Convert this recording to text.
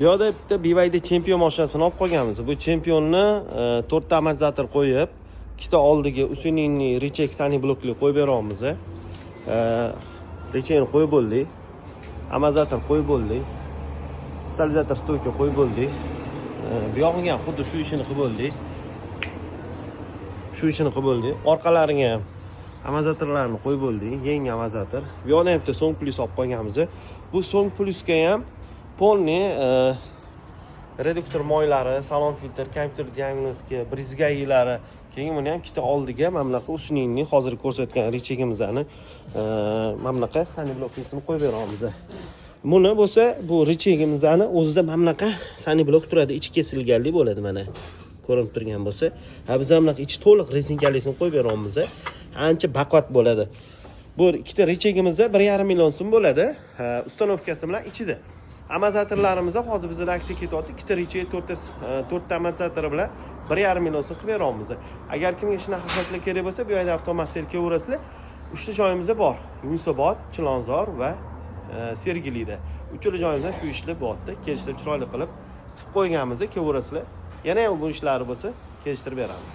Bu yerda bitta BYD chempion mashinasini olib qolganmiz. Bu chempionni 4 ta amortizator qo'yib, ikkita oldiga Usiningni Rechek sani blokli qo'yib beryapmiz. Rechekni qo'yib bo'ldik. Amortizator qo'yib bo'ldik. Stabilizator stoyka qo'yib bo'ldik. Bu yog'iga ham xuddi shu ishini qilib bo'ldik. Orqalariga ham amortizatorlarni qo'yib bo'ldik. Yangi amortizator. Bu yerda ham bitta so'ng plus olib qo'yganmiz. Bu so'ng plusga ham polni reduktor moylari, salon filtr, kompyuter diagnostika, brizgayilari, keyin buni ham ikkita oldiga mana bunaqa Usiningni hozir ko'rsatgan Rechegimizni mana bunaqa sani blokisini qo'yib beramiz. Buni bo'lsa, bu Rechegimizni o'zida mana bunaqa sani blok turadi, ichi kesilganlik bo'ladi mana. Ko'rinib turgan bo'lsa, biz ham bunaqa ichi to'liq rezinkalisini qo'yib beramiz. Ancha baquvvat bo'ladi. Bu ikkita Rechegimizda 1,5 million so'm bo'ladi. Ustanovkasi bilan ichida. Amortizatorlarimiz hozir bizda aksiya ketyapti. Ikkita Recheg 4 ta amortizatori bilan 1,5 million so'm qilib beramiz. Agar kimga shunaqa xizmatlar kerak bo'lsa, bu yerda avtomaster kelaverasizlar. 3 ta joyimiz bor. Yunusobod, Chilonzor va Sergelida. 3 ta joyimizda shu ishlar bo'lyapti. Kelishtirib chiroyli qilib qo'yganmiz, kelaverasizlar. Yana ham bu ishlar bo'lsa, kelishtirib beramiz.